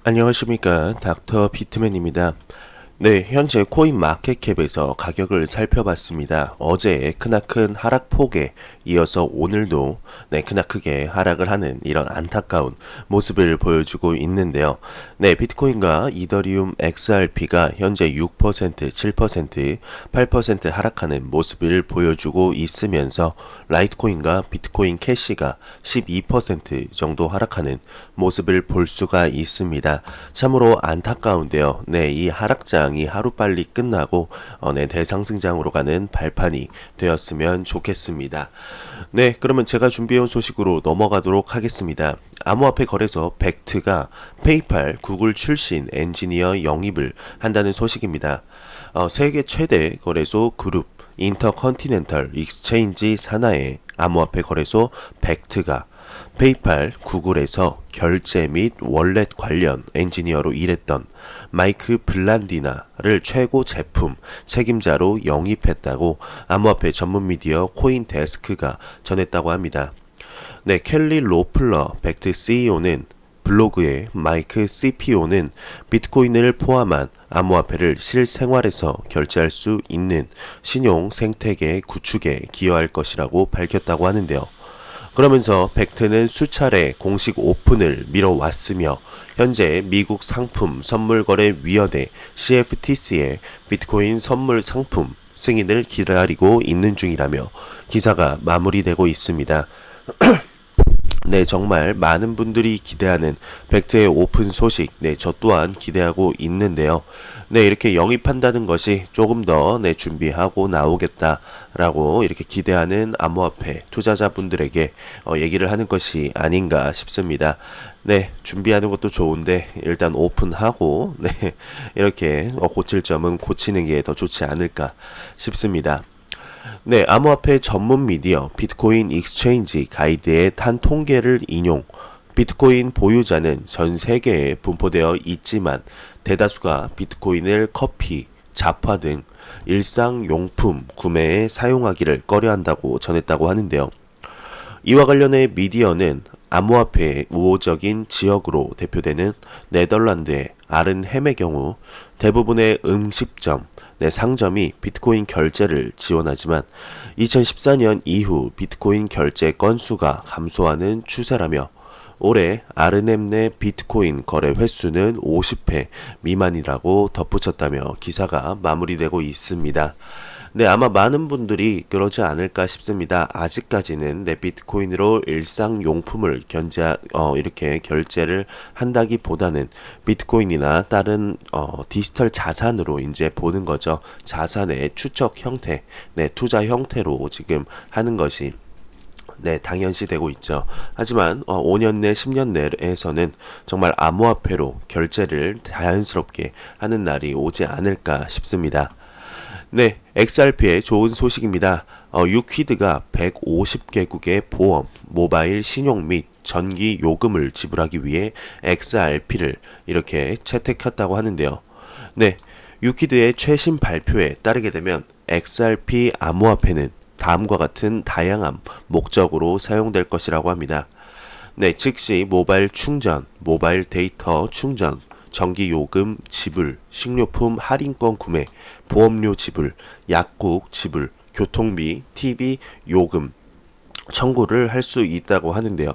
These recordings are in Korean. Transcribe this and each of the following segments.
안녕하십니까, 닥터 비트맨입니다. 네, 현재 코인 마켓캡에서 가격을 살펴봤습니다. 어제 크나큰 하락폭에 이어서 오늘도 크나크게 하락을 하는 이런 안타까운 모습을 보여주고 있는데요. 네, 비트코인과 이더리움 XRP가 현재 6%, 7%, 8% 하락하는 모습을 보여주고 있으면서 라이트코인과 비트코인 캐시가 12% 정도 하락하는 모습을 볼 수가 있습니다. 참으로 안타까운데요. 네, 이 하락장이 하루빨리 끝나고 대상승장으로 가는 발판이 되었으면 좋겠습니다. 네, 그러면 제가 준비해온 소식으로 넘어가도록 하겠습니다. 암호화폐 거래소 벡트가 페이팔, 구글 출신 엔지니어 영입을 한다는 소식입니다. 세계 최대 거래소 그룹 인터컨티넨털 익스체인지 산하의 암호화폐 거래소 벡트가 페이팔, 구글에서 결제 및 월렛 관련 엔지니어로 일했던 마이크 블란디나를 최고 제품 책임자로 영입했다고 암호화폐 전문 미디어 코인데스크가 전했다고 합니다. 네, 켈리 로플러 벡트 CEO는 블로그에 마이크 CPO는 비트코인을 포함한 암호화폐를 실생활에서 결제할 수 있는 신용 생태계 구축에 기여할 것이라고 밝혔다고 하는데요. 그러면서 벡트는 수차례 공식 오픈을 미뤄왔으며 현재 미국 상품 선물거래위원회 CFTC의 비트코인 선물 상품 승인을 기다리고 있는 중이라며 기사가 마무리되고 있습니다. 네, 정말 많은 분들이 기대하는 벡트의 오픈 소식, 네, 저 또한 기대하고 있는데요. 네, 이렇게 영입한다는 것이 조금 더 준비하고 나오겠다라고 이렇게 기대하는 암호화폐 투자자분들에게 얘기를 하는 것이 아닌가 싶습니다. 네, 준비하는 것도 좋은데 일단 오픈하고 이렇게 고칠 점은 고치는 게 더 좋지 않을까 싶습니다. 네, 암호화폐 전문 미디어 비트코인 익스체인지 가이드의 한 통계를 인용. 비트코인 보유자는 전 세계에 분포되어 있지만 대다수가 비트코인을 커피, 잡화 등 일상용품 구매에 사용하기를 꺼려한다고 전했다고 하는데요. 이와 관련해 미디어는 암호화폐의 우호적인 지역으로 대표되는 네덜란드의 아른햄의 경우 대부분의 음식점, 상점이 비트코인 결제를 지원하지만 2014년 이후 비트코인 결제 건수가 감소하는 추세라며 올해 아르넴 내 비트코인 거래 횟수는 50회 미만이라고 덧붙였다며 기사가 마무리되고 있습니다. 네, 아마 많은 분들이 그러지 않을까 싶습니다. 아직까지는 비트코인으로 일상용품을 이렇게 결제를 한다기보다는 비트코인이나 다른 디지털 자산으로 이제 보는 거죠. 자산의 추적 형태, 투자 형태로 지금 하는 것이 당연시되고 있죠. 하지만 5년 내 10년 내에서는 정말 암호화폐로 결제를 자연스럽게 하는 날이 오지 않을까 싶습니다. 네, XRP의 좋은 소식입니다. 유퀴드가 150개국의 보험, 모바일 신용 및 전기 요금을 지불하기 위해 XRP를 이렇게 채택했다고 하는데요. 네, 유퀴드의 최신 발표에 따르게 되면 XRP 암호화폐는 다음과 같은 다양한 목적으로 사용될 것이라고 합니다. 네, 즉시 모바일 충전, 모바일 데이터 충전, 전기요금 지불, 식료품 할인권 구매, 보험료 지불, 약국 지불, 교통비, TV 요금 청구를 할 수 있다고 하는데요.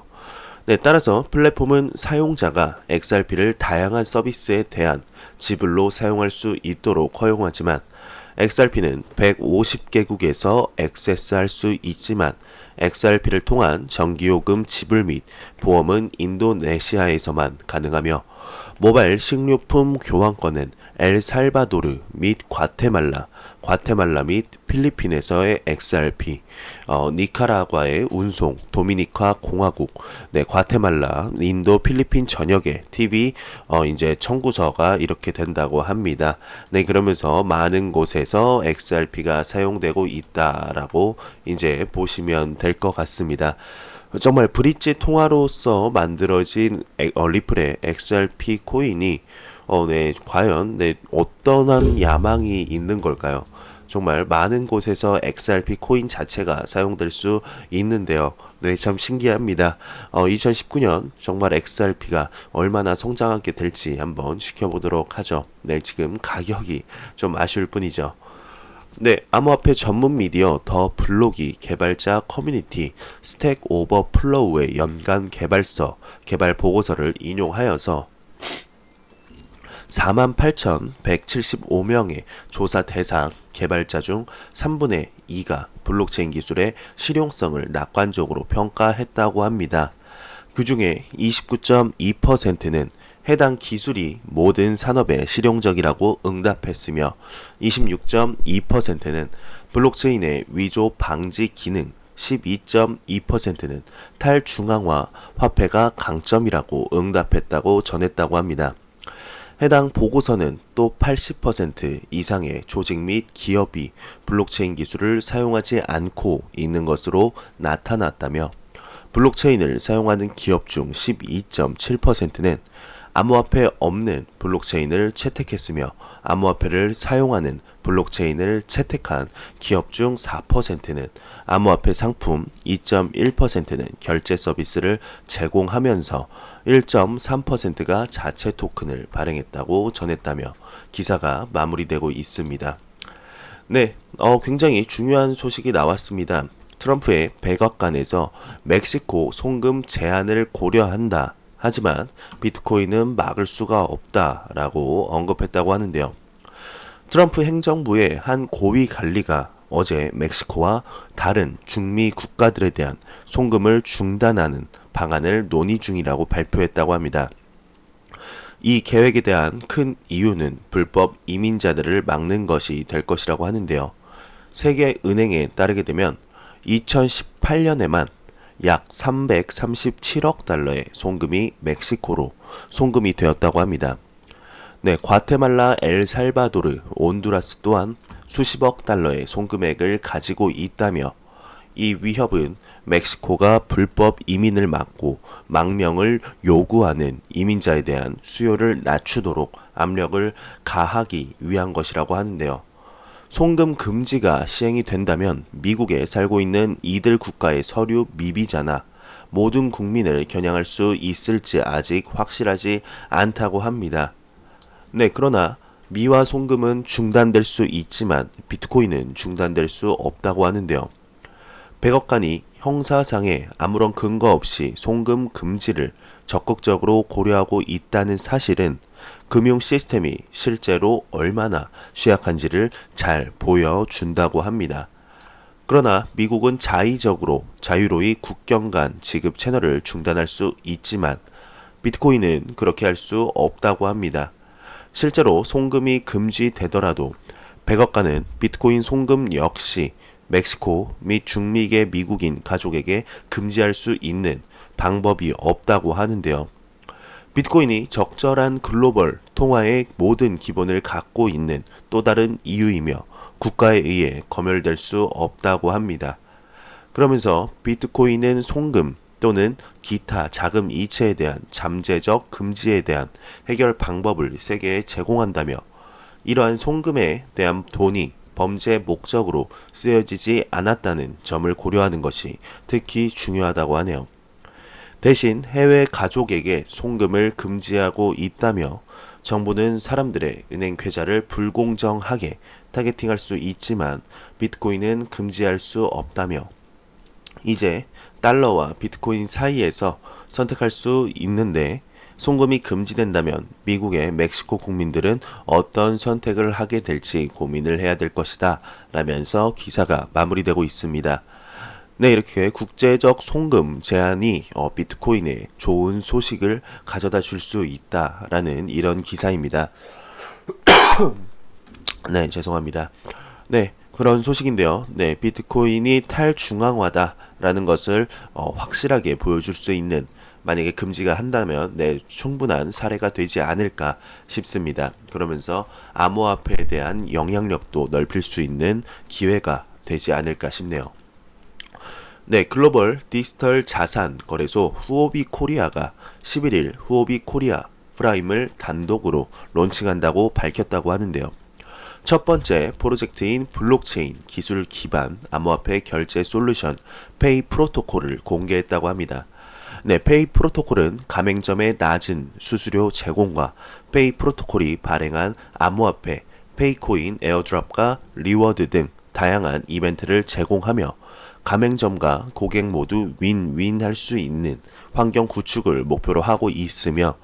네, 따라서 플랫폼은 사용자가 XRP를 다양한 서비스에 대한 지불로 사용할 수 있도록 허용하지만 XRP는 150개국에서 액세스할 수 있지만 XRP를 통한 전기요금 지불 및 보험은 인도네시아에서만 가능하며 모바일 식료품 교환권은 엘살바도르 및 과테말라 및 필리핀에서의 XRP, 니카라과의 운송, 도미니카 공화국, 과테말라, 인도, 필리핀 전역에 TV 이제 청구서가 이렇게 된다고 합니다. 네, 그러면서 많은 곳에서 XRP가 사용되고 있다라고 이제 보시면 될 것 같습니다. 정말 브릿지 통화로서 만들어진 리플의 XRP 코인이 과연 어떠한 야망이 있는 걸까요? 정말 많은 곳에서 XRP 코인 자체가 사용될 수 있는데요. 네, 참 신기합니다. 2019년 정말 XRP가 얼마나 성장하게 될지 한번 지켜보도록 하죠. 네, 지금 가격이 좀 아쉬울 뿐이죠. 네, 암호화폐 전문 미디어 더 블로기 개발자 커뮤니티 스택 오버플로우의 연간 개발서 개발 보고서를 인용하여서 48,175명의 조사 대상 개발자 중 3분의 2가 블록체인 기술의 실용성을 낙관적으로 평가했다고 합니다. 그 중에 29.2%는 해당 기술이 모든 산업에 실용적이라고 응답했으며 26.2%는 블록체인의 위조 방지 기능, 12.2%는 탈중앙화 화폐가 강점이라고 응답했다고 전했다고 합니다. 해당 보고서는 또 80% 이상의 조직 및 기업이 블록체인 기술을 사용하지 않고 있는 것으로 나타났다며 블록체인을 사용하는 기업 중 12.7%는 암호화폐 없는 블록체인을 채택했으며 암호화폐를 사용하는 블록체인을 채택한 기업 중 4%는 암호화폐 상품 2.1%는 결제 서비스를 제공하면서 1.3%가 자체 토큰을 발행했다고 전했다며 기사가 마무리되고 있습니다. 네, 굉장히 중요한 소식이 나왔습니다. 트럼프의 백악관에서 멕시코 송금 제한을 고려한다. 하지만 비트코인은 막을 수가 없다라고 언급했다고 하는데요. 트럼프 행정부의 한 고위 관리가 어제 멕시코와 다른 중미 국가들에 대한 송금을 중단하는 방안을 논의 중이라고 발표했다고 합니다. 이 계획에 대한 큰 이유는 불법 이민자들을 막는 것이 될 것이라고 하는데요. 세계은행에 따르게 되면 2018년에만 약 337억 달러의 송금이 멕시코로 송금이 되었다고 합니다. 네, 과테말라, 엘살바도르, 온두라스 또한 수십억 달러의 송금액을 가지고 있다며 이 위협은 멕시코가 불법 이민을 막고 망명을 요구하는 이민자에 대한 수요를 낮추도록 압력을 가하기 위한 것이라고 하는데요. 송금 금지가 시행이 된다면 미국에 살고 있는 이들 국가의 서류 미비자나 모든 국민을 겨냥할 수 있을지 아직 확실하지 않다고 합니다. 네, 그러나 미화 송금은 중단될 수 있지만 비트코인은 중단될 수 없다고 하는데요. 백악관이 형사상에 아무런 근거 없이 송금 금지를 적극적으로 고려하고 있다는 사실은 금융 시스템이 실제로 얼마나 취약한지를 잘 보여준다고 합니다. 그러나 미국은 자유로이 국경 간 지급 채널을 중단할 수 있지만 비트코인은 그렇게 할 수 없다고 합니다. 실제로 송금이 금지되더라도 백악관은 비트코인 송금 역시 멕시코 및 중미계 미국인 가족에게 금지할 수 있는 방법이 없다고 하는데요. 비트코인이 적절한 글로벌 통화의 모든 기본을 갖고 있는 또 다른 이유이며 국가에 의해 검열될 수 없다고 합니다. 그러면서 비트코인은 송금 또는 기타 자금 이체에 대한 잠재적 금지에 대한 해결 방법을 세계에 제공한다며 이러한 송금에 대한 돈이 범죄 목적으로 쓰여지지 않았다는 점을 고려하는 것이 특히 중요하다고 하네요. 대신 해외 가족에게 송금을 금지하고 있다며 정부는 사람들의 은행 계좌를 불공정하게 타겟팅할 수 있지만 비트코인은 금지할 수 없다며 이제 달러와 비트코인 사이에서 선택할 수 있는데 송금이 금지된다면 미국의 멕시코 국민들은 어떤 선택을 하게 될지 고민을 해야 될 것이다 라면서 기사가 마무리되고 있습니다. 네, 이렇게 국제적 송금 제한이 비트코인에 좋은 소식을 가져다 줄 수 있다라는 이런 기사입니다. 네, 죄송합니다. 네, 그런 소식인데요. 네, 비트코인이 탈중앙화다라는 것을 확실하게 보여줄 수 있는 만약에 금지가 한다면 네, 충분한 사례가 되지 않을까 싶습니다. 그러면서 암호화폐에 대한 영향력도 넓힐 수 있는 기회가 되지 않을까 싶네요. 네, 글로벌 디지털 자산 거래소 후오비 코리아가 11일 후오비 코리아 프라임을 단독으로 론칭한다고 밝혔다고 하는데요. 첫 번째 프로젝트인 블록체인 기술 기반 암호화폐 결제 솔루션 페이 프로토콜을 공개했다고 합니다. 네, 페이 프로토콜은 가맹점의 낮은 수수료 제공과 페이 프로토콜이 발행한 암호화폐, 페이코인 에어드랍과 리워드 등 다양한 이벤트를 제공하며 가맹점과 고객 모두 윈윈 할 수 있는 환경 구축을 목표로 하고 있으며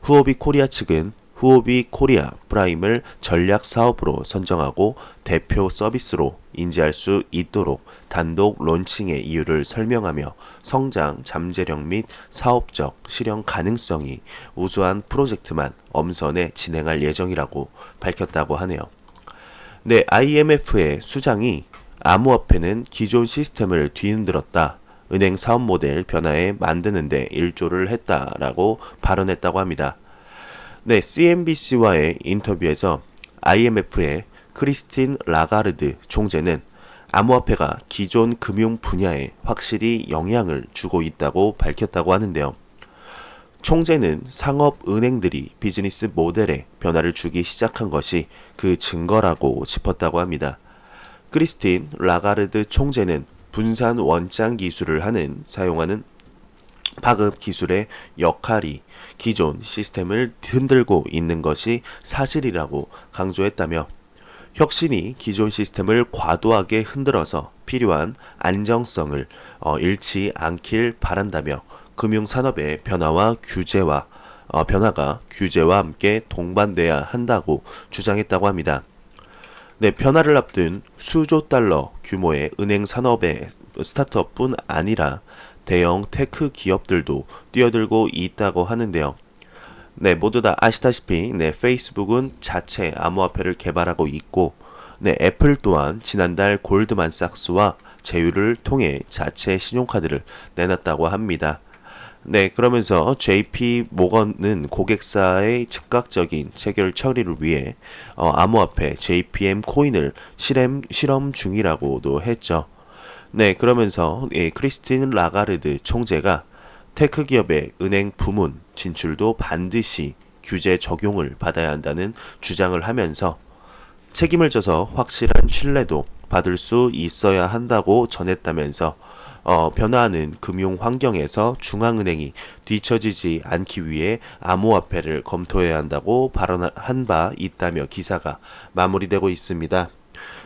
후오비 코리아 측은 후오비 코리아 프라임을 전략 사업으로 선정하고 대표 서비스로 인지할 수 있도록 단독 론칭의 이유를 설명하며 성장 잠재력 및 사업적 실현 가능성이 우수한 프로젝트만 엄선해 진행할 예정이라고 밝혔다고 하네요. 네, IMF의 수장이 암호화폐는 기존 시스템을 뒤흔들었다. 은행 사업 모델 변화에 만드는데 일조를 했다라고 발언했다고 합니다. 네, CNBC와의 인터뷰에서 IMF의 크리스틴 라가르드 총재는 암호화폐가 기존 금융 분야에 확실히 영향을 주고 있다고 밝혔다고 하는데요. 총재는 상업은행들이 비즈니스 모델에 변화를 주기 시작한 것이 그 증거라고 짚었다고 합니다. 크리스틴 라가르드 총재는 분산 원장 기술을 사용하는 파급 기술의 역할이 기존 시스템을 흔들고 있는 것이 사실이라고 강조했다며 혁신이 기존 시스템을 과도하게 흔들어서 필요한 안정성을 잃지 않길 바란다며 금융산업의 변화가 규제와 함께 동반돼야 한다고 주장했다고 합니다. 네, 변화를 앞둔 수조 달러 규모의 은행 산업의 스타트업뿐 아니라 대형 테크 기업들도 뛰어들고 있다고 하는데요. 네, 모두 다 아시다시피 페이스북은 자체 암호화폐를 개발하고 있고 애플 또한 지난달 골드만삭스와 제휴를 통해 자체 신용카드를 내놨다고 합니다. 네, 그러면서 JP 모건은 고객사의 즉각적인 체결 처리를 위해 암호화폐 JPM 코인을 실험 중이라고도 했죠. 네, 그러면서 크리스틴 라가르드 총재가 테크 기업의 은행 부문 진출도 반드시 규제 적용을 받아야 한다는 주장을 하면서 책임을 져서 확실한 신뢰도 받을 수 있어야 한다고 전했다면서 변화하는 금융 환경에서 중앙은행이 뒤처지지 않기 위해 암호화폐를 검토해야 한다고 발언한 바 있다며 기사가 마무리되고 있습니다.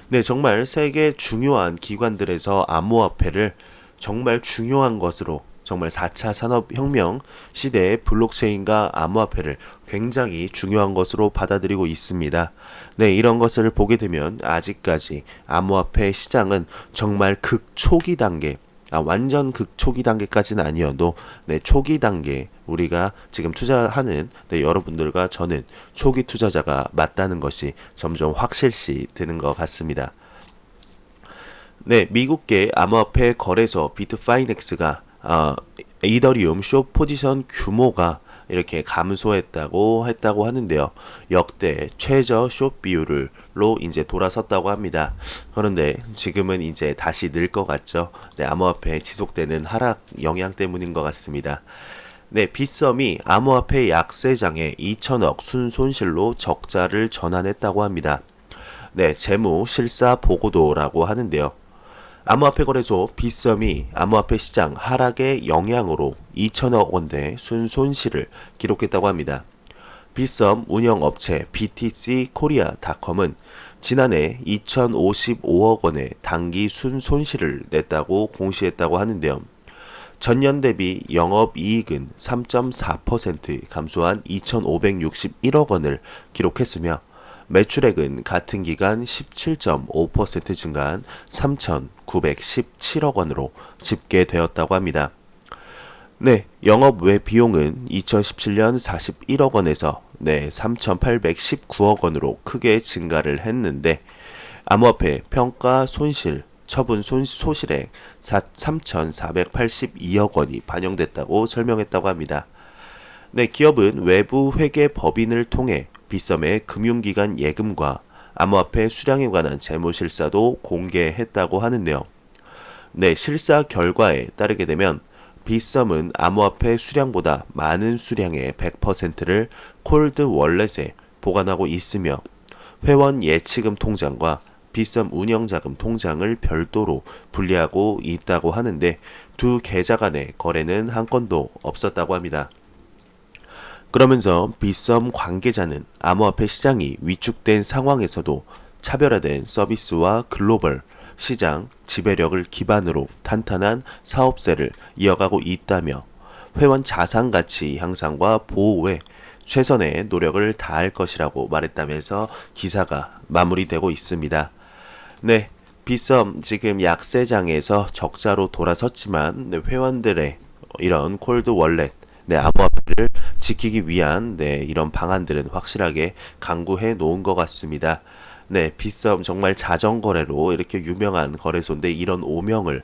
네, 정말 세계 중요한 기관들에서 암호화폐를 정말 중요한 것으로 정말 4차 산업혁명 시대의 블록체인과 암호화폐를 굉장히 중요한 것으로 받아들이고 있습니다. 네, 이런 것을 보게 되면 아직까지 암호화폐 시장은 정말 극초기 단계, 완전 극초기 단계까지는 아니어도 초기 단계 우리가 지금 투자하는 여러분들과 저는 초기 투자자가 맞다는 것이 점점 확실시 되는 것 같습니다. 네, 미국계 암호화폐 거래소 비트파이넥스가 이더리움 숏 포지션 규모가 이렇게 감소했다고 하는데요. 역대 최저 숏 비율로 이제 돌아섰다고 합니다. 그런데 지금은 이제 다시 늘 것 같죠. 네, 암호화폐 지속되는 하락 영향 때문인 것 같습니다. 네, 빗썸이 암호화폐 약세장에 2천억 순손실로 적자를 전환했다고 합니다. 네, 재무 실사 보고도라고 하는데요. 암호화폐 거래소 빗썸이 암호화폐 시장 하락의 영향으로 2천억 원대 순손실을 기록했다고 합니다. 빗썸 운영업체 BTC 코리아닷컴은 지난해 2,055억 원의 단기 순손실을 냈다고 공시했다고 하는데요. 전년 대비 영업이익은 3.4% 감소한 2,561억 원을 기록했으며 매출액은 같은 기간 17.5% 증가한 3,917억 원으로 집계되었다고 합니다. 네, 영업 외 비용은 2017년 41억 원에서 3,819억 원으로 크게 증가를 했는데 암호화폐 평가 손실, 처분 소실액 3,482억 원이 반영됐다고 설명했다고 합니다. 네, 기업은 외부 회계 법인을 통해 빗썸의 금융기관 예금과 암호화폐 수량에 관한 재무실사도 공개했다고 하는데요. 네, 실사 결과에 따르게 되면 빗썸은 암호화폐 수량보다 많은 수량의 100%를 콜드 월렛에 보관하고 있으며 회원 예치금 통장과 빗썸 운영자금 통장을 별도로 분리하고 있다고 하는데 두 계좌 간의 거래는 한 건도 없었다고 합니다. 그러면서 빗썸 관계자는 암호화폐 시장이 위축된 상황에서도 차별화된 서비스와 글로벌 시장 지배력을 기반으로 탄탄한 사업세를 이어가고 있다며 회원 자산 가치 향상과 보호에 최선의 노력을 다할 것이라고 말했다면서 기사가 마무리되고 있습니다. 네, 빗썸 지금 약세장에서 적자로 돌아섰지만 회원들의 이런 콜드 월렛, 암호화폐를 지키기 위한 이런 방안들은 확실하게 강구해 놓은 것 같습니다. 빗썸 정말 자전거래로 이렇게 유명한 거래소인데 이런 오명을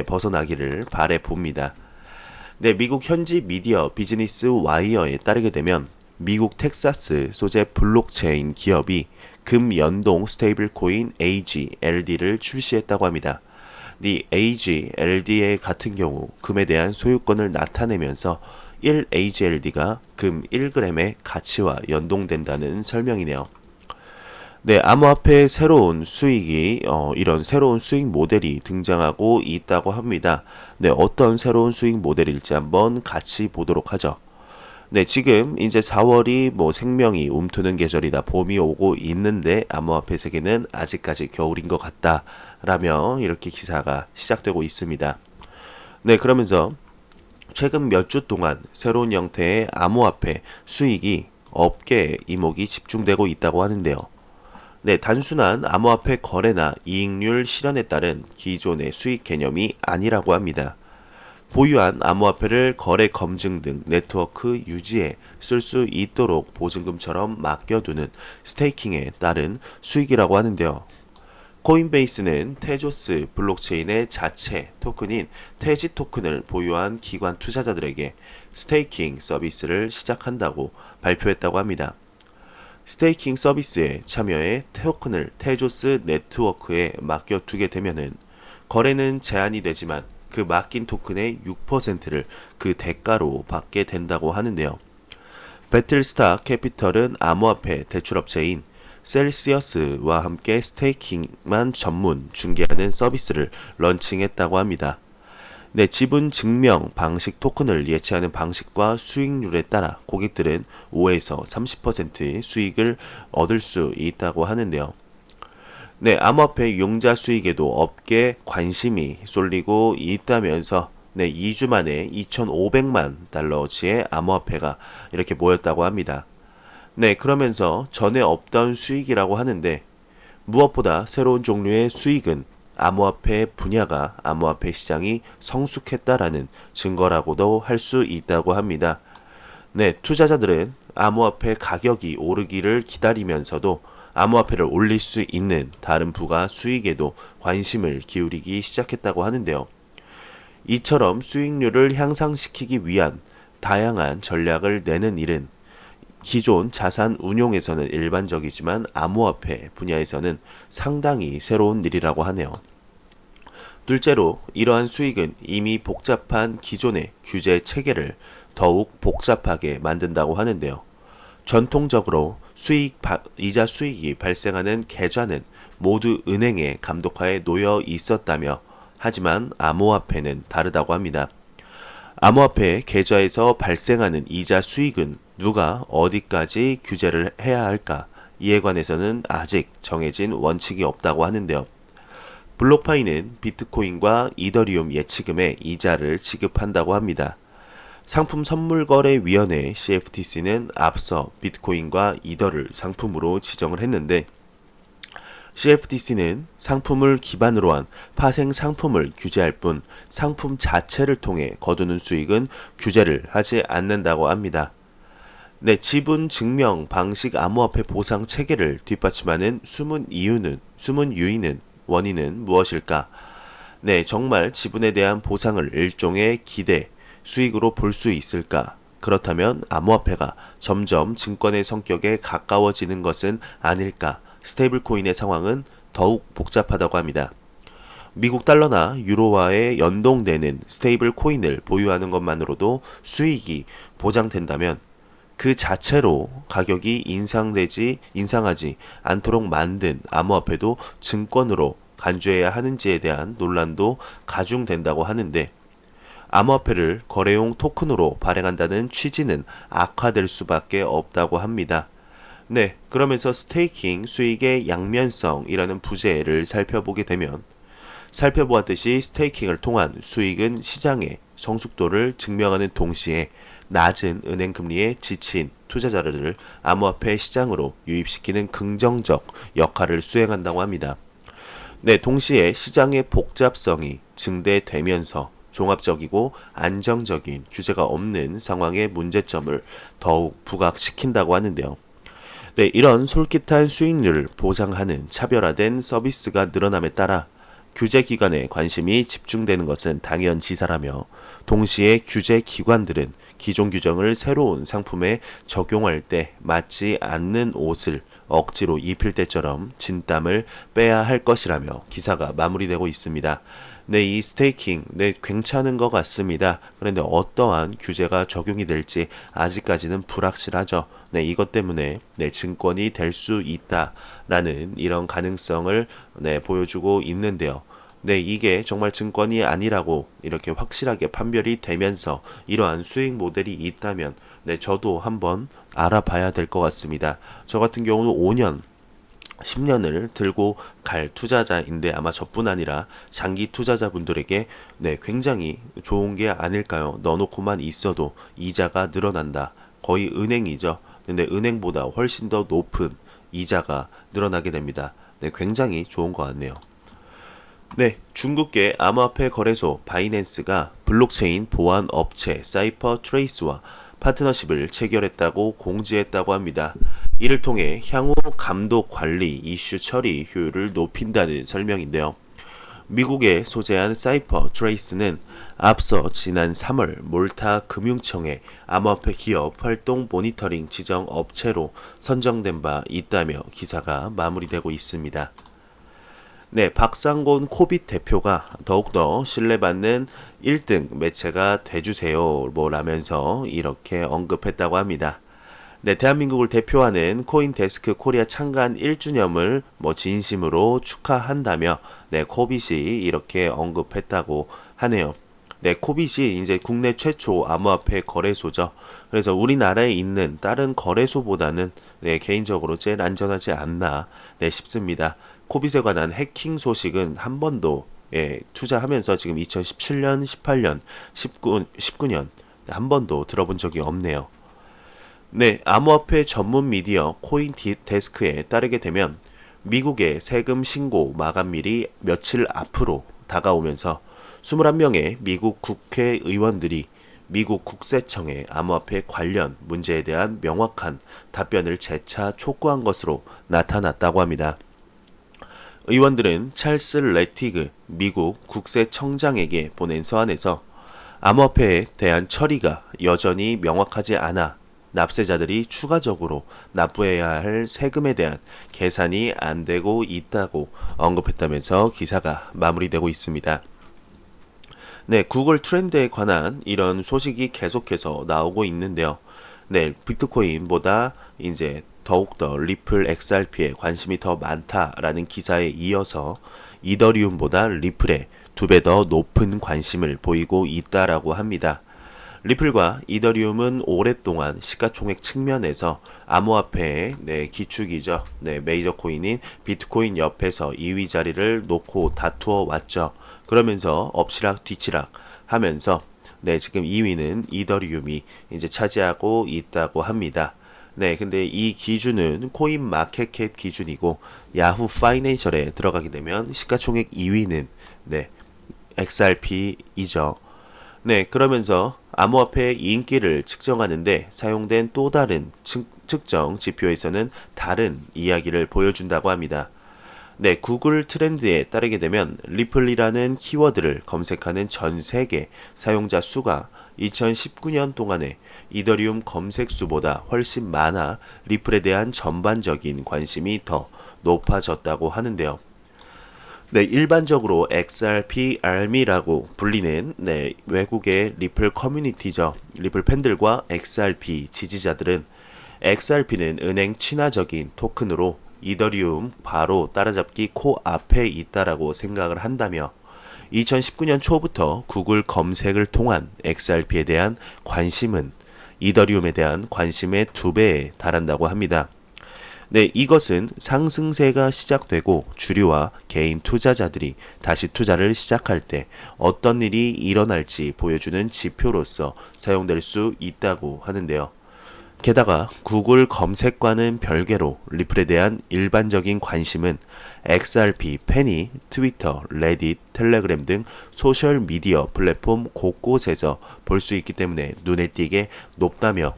벗어나기를 바래 봅니다. 미국 현지 미디어 비즈니스 와이어에 따르게 되면 미국 텍사스 소재 블록체인 기업이 금 연동 스테이블 코인 AGLD를 출시했다고 합니다. 이 AGLD 같은 경우 금에 대한 소유권을 나타내면서 1AGLD가 금 1g의 가치와 연동된다는 설명이네요. 암호화폐의 새로운 수익이 이런 새로운 수익 모델이 등장하고 있다고 합니다. 어떤 새로운 수익 모델일지 한번 같이 보도록 하죠. 지금 이제 4월이 생명이 움트는 계절이다. 봄이 오고 있는데 암호화폐 세계는 아직까지 겨울인 것 같다라며 이렇게 기사가 시작되고 있습니다. 그러면서 최근 몇 주 동안 새로운 형태의 암호화폐 수익이 업계에 이목이 집중되고 있다고 하는데요. 단순한 암호화폐 거래나 이익률 실현에 따른 기존의 수익 개념이 아니라고 합니다. 보유한 암호화폐를 거래 검증 등 네트워크 유지에 쓸 수 있도록 보증금처럼 맡겨두는 스테이킹에 따른 수익이라고 하는데요. 코인베이스는 테조스 블록체인의 자체 토큰인 테지 토큰을 보유한 기관 투자자들에게 스테이킹 서비스를 시작한다고 발표했다고 합니다. 스테이킹 서비스에 참여해 토큰을 테조스 네트워크에 맡겨두게 되면은 거래는 제한이 되지만 그 맡긴 토큰의 6%를 그 대가로 받게 된다고 하는데요. 배틀스타 캐피털은 암호화폐 대출업체인 셀시어스와 함께 스테이킹만 전문 중개하는 서비스를 런칭했다고 합니다. 지분 증명 방식 토큰을 예치하는 방식과 수익률에 따라 고객들은 5에서 30%의 수익을 얻을 수 있다고 하는데요. 암호화폐 융자 수익에도 업계 관심이 쏠리고 있다면서 2주 만에 2,500만 달러치의 암호화폐가 이렇게 모였다고 합니다. 그러면서 전에 없던 수익이라고 하는데 무엇보다 새로운 종류의 수익은 암호화폐 분야가 암호화폐 시장이 성숙했다라는 증거라고도 할 수 있다고 합니다. 투자자들은 암호화폐 가격이 오르기를 기다리면서도 암호화폐를 올릴 수 있는 다른 부가 수익에도 관심을 기울이기 시작했다고 하는데요. 이처럼 수익률을 향상시키기 위한 다양한 전략을 내는 일은 기존 자산 운용에서는 일반적이지만 암호화폐 분야에서는 상당히 새로운 일이라고 하네요. 둘째로 이러한 수익은 이미 복잡한 기존의 규제 체계를 더욱 복잡하게 만든다고 하는데요. 전통적으로 이자 수익이 발생하는 계좌는 모두 은행의 감독하에 놓여 있었다며 하지만 암호화폐는 다르다고 합니다. 암호화폐 계좌에서 발생하는 이자 수익은 누가 어디까지 규제를 해야 할까? 이에 관해서는 아직 정해진 원칙이 없다고 하는데요. 블록파이는 비트코인과 이더리움 예치금에 이자를 지급한다고 합니다. 상품선물거래위원회 CFTC는 앞서 비트코인과 이더를 상품으로 지정을 했는데 CFTC는 상품을 기반으로 한 파생 상품을 규제할 뿐 상품 자체를 통해 거두는 수익은 규제를 하지 않는다고 합니다. 지분 증명 방식 암호화폐 보상 체계를 뒷받침하는 숨은 유인은 원인은 무엇일까? 정말 지분에 대한 보상을 일종의 기대, 수익으로 볼 수 있을까? 그렇다면 암호화폐가 점점 증권의 성격에 가까워지는 것은 아닐까? 스테이블 코인의 상황은 더욱 복잡하다고 합니다. 미국 달러나 유로화에 연동되는 스테이블 코인을 보유하는 것만으로도 수익이 보장된다면 그 자체로 가격이 인상하지 않도록 만든 암호화폐도 증권으로 간주해야 하는지에 대한 논란도 가중된다고 하는데, 암호화폐를 거래용 토큰으로 발행한다는 취지는 악화될 수밖에 없다고 합니다. 네, 그러면서 스테이킹 수익의 양면성이라는 부제를 살펴보게 되면, 살펴보았듯이 스테이킹을 통한 수익은 시장의 성숙도를 증명하는 동시에 낮은 은행 금리에 지친 투자자들을 암호화폐 시장으로 유입시키는 긍정적 역할을 수행한다고 합니다. 네, 동시에 시장의 복잡성이 증대되면서 종합적이고 안정적인 규제가 없는 상황의 문제점을 더욱 부각시킨다고 하는데요. 네, 이런 솔깃한 수익률을 보장하는 차별화된 서비스가 늘어남에 따라 규제 기관의 관심이 집중되는 것은 당연지사라며, 동시에 규제 기관들은 기존 규정을 새로운 상품에 적용할 때 맞지 않는 옷을 억지로 입힐 때처럼 진땀을 빼야 할 것이라며 기사가 마무리되고 있습니다. 네, 이 스테이킹, 네, 괜찮은 것 같습니다. 그런데 어떠한 규제가 적용이 될지 아직까지는 불확실하죠. 네, 이것 때문에 네, 증권이 될 수 있다라는 이런 가능성을 네, 보여주고 있는데요. 네, 이게 정말 증권이 아니라고 이렇게 확실하게 판별이 되면서 이러한 수익 모델이 있다면 네, 저도 한번 알아봐야 될 것 같습니다. 저 같은 경우는 5년 10년을 들고 갈 투자자인데, 아마 저뿐 아니라 장기 투자자분들에게 네, 굉장히 좋은 게 아닐까요? 넣어놓고만 있어도 이자가 늘어난다. 거의 은행이죠. 근데 은행보다 훨씬 더 높은 이자가 늘어나게 됩니다. 네, 굉장히 좋은 것 같네요. 네, 중국계 암호화폐 거래소 바이낸스가 블록체인 보안 업체 사이퍼 트레이스와 파트너십을 체결했다고 공지했다고 합니다. 이를 통해 향후 감독 관리 이슈 처리 효율을 높인다는 설명인데요. 미국에 소재한 사이퍼 트레이스는 앞서 지난 3월 몰타 금융청의 암호화폐 기업 활동 모니터링 지정 업체로 선정된 바 있다며 기사가 마무리되고 있습니다. 네, 박상곤 코빗 대표가 더욱더 신뢰받는 1등 매체가 돼주세요 라면서 이렇게 언급했다고 합니다. 네, 대한민국을 대표하는 코인데스크 코리아 창간 1주년을 진심으로 축하한다며 네, 코빗이 이렇게 언급했다고 하네요. 네, 코빗이 이제 국내 최초 암호화폐 거래소죠. 그래서 우리나라에 있는 다른 거래소보다는 네, 개인적으로 제일 안전하지 않나 네, 싶습니다. 코빗에 관한 해킹 소식은 한 번도 투자하면서 지금 2017년, 18년, 19년 한 번도 들어본 적이 없네요. 네, 암호화폐 전문 미디어 코인데스크에 따르게 되면 미국의 세금 신고 마감일이 며칠 앞으로 다가오면서 21명의 미국 국회의원들이 미국 국세청의 암호화폐 관련 문제에 대한 명확한 답변을 재차 촉구한 것으로 나타났다고 합니다. 의원들은 찰스 레티그 미국 국세청장에게 보낸 서한에서 암호화폐에 대한 처리가 여전히 명확하지 않아 납세자들이 추가적으로 납부해야 할 세금에 대한 계산이 안 되고 있다고 언급했다면서 기사가 마무리되고 있습니다. 네, 구글 트렌드에 관한 이런 소식이 계속해서 나오고 있는데요. 네, 비트코인보다 이제 더욱더 리플 XRP에 관심이 더 많다라는 기사에 이어서 이더리움보다 리플에 2배 더 높은 관심을 보이고 있다라고 합니다. 리플과 이더리움은 오랫동안 시가총액 측면에서 암호화폐의 기축이죠. 메이저 코인인 비트코인 옆에서 2위 자리를 놓고 다투어 왔죠. 그러면서 엎치락 뒤치락 하면서 지금 2위는 이더리움이 이제 차지하고 있다고 합니다. 근데 이 기준은 코인 마켓캡 기준이고 야후 파이낸셜에 들어가게 되면 시가총액 2위는 XRP이죠. 그러면서 암호화폐의 인기를 측정하는데 사용된 또 다른 측정 지표에서는 다른 이야기를 보여준다고 합니다. 구글 트렌드에 따르게 되면 리플이라는 키워드를 검색하는 전 세계 사용자 수가 2019년 동안에 이더리움 검색 수보다 훨씬 많아 리플에 대한 전반적인 관심이 더 높아졌다고 하는데요. 네, 일반적으로 XRP 알미라고 불리는 외국의 리플 커뮤니티죠. 리플 팬들과 XRP 지지자들은 XRP는 은행 친화적인 토큰으로 이더리움 바로 따라잡기 코앞에 있다라고 생각을 한다며 2019년 초부터 구글 검색을 통한 XRP에 대한 관심은 이더리움에 대한 관심의 2배에 달한다고 합니다. 네, 이것은 상승세가 시작되고 주류와 개인 투자자들이 다시 투자를 시작할 때 어떤 일이 일어날지 보여주는 지표로서 사용될 수 있다고 하는데요. 게다가 구글 검색과는 별개로 리플에 대한 일반적인 관심은 XRP 팬이 트위터, 레딧, 텔레그램 등 소셜미디어 플랫폼 곳곳에서 볼 수 있기 때문에 눈에 띄게 높다며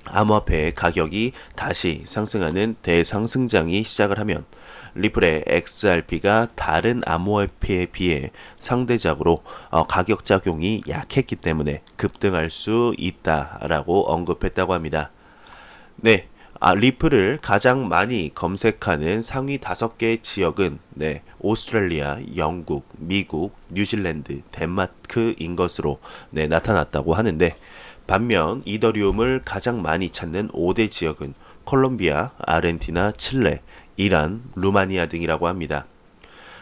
암호화폐의 가격이 다시 상승하는 대상승장이 시작을 하면 리플의 XRP가 다른 암호화폐에 비해 상대적으로 가격 작용이 약했기 때문에 급등할 수 있다라고 언급했다고 합니다. 네, 리플을 가장 많이 검색하는 상위 5개 지역은 오스트레일리아, 영국, 미국, 뉴질랜드, 덴마크인 것으로 나타났다고 하는데 반면 이더리움을 가장 많이 찾는 5대 지역은 콜롬비아, 아르헨티나, 칠레, 이란, 루마니아 등이라고 합니다.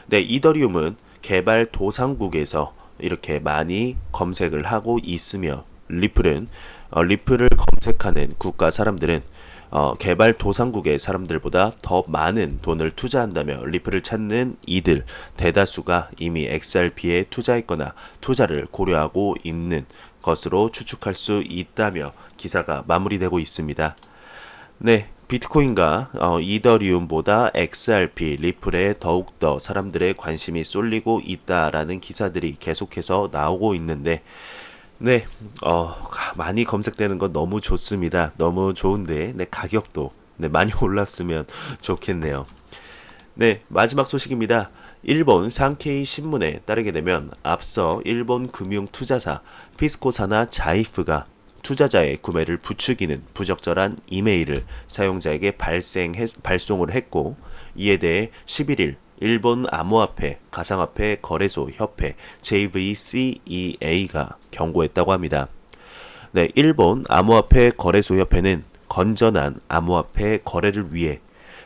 네, 이더리움은 개발도상국에서 이렇게 많이 검색을 하고 있으며 리플을 검색하는 국가 사람들은 개발도상국의 사람들보다 더 많은 돈을 투자한다며 리플을 찾는 이들 대다수가 이미 XRP에 투자했거나 투자를 고려하고 있는 것으로 추측할 수 있다며 기사가 마무리되고 있습니다. 네, 비트코인과 이더리움보다 XRP, 리플에 더욱더 사람들의 관심이 쏠리고 있다라는 기사들이 계속해서 나오고 있는데 네, 많이 검색되는 건 너무 좋습니다. 너무 좋은데 가격도 많이 올랐으면 좋겠네요. 네, 마지막 소식입니다. 일본 산케이 신문에 따르게 되면 앞서 일본 금융 투자사 피스코사나 자이프가 투자자의 구매를 부추기는 부적절한 이메일을 사용자에게 발송을 했고 이에 대해 11일 일본 암호화폐 가상화폐 거래소 협회 JVCEA가 경고했다고 합니다. 네, 일본 암호화폐 거래소 협회는 건전한 암호화폐 거래를 위해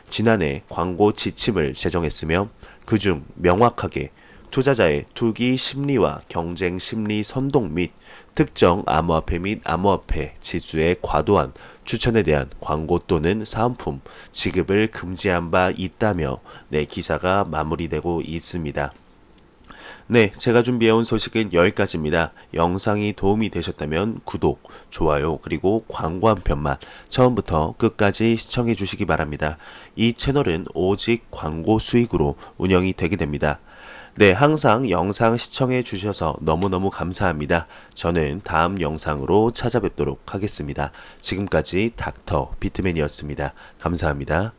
지난해 광고 지침을 제정했으며 그중 명확하게 투자자의 투기 심리와 경쟁 심리 선동 및 특정 암호화폐 및 암호화폐 지수의 과도한 추천에 대한 광고 또는 사은품 지급을 금지한 바 있다며 기사가 마무리되고 있습니다. 네, 제가 준비해온 소식은 여기까지입니다. 영상이 도움이 되셨다면 구독, 좋아요, 그리고 광고 한 편만 처음부터 끝까지 시청해 주시기 바랍니다. 이 채널은 오직 광고 수익으로 운영이 되게 됩니다. 네, 항상 영상 시청해 주셔서 너무너무 감사합니다. 저는 다음 영상으로 찾아뵙도록 하겠습니다. 지금까지 닥터 비트맨이었습니다. 감사합니다.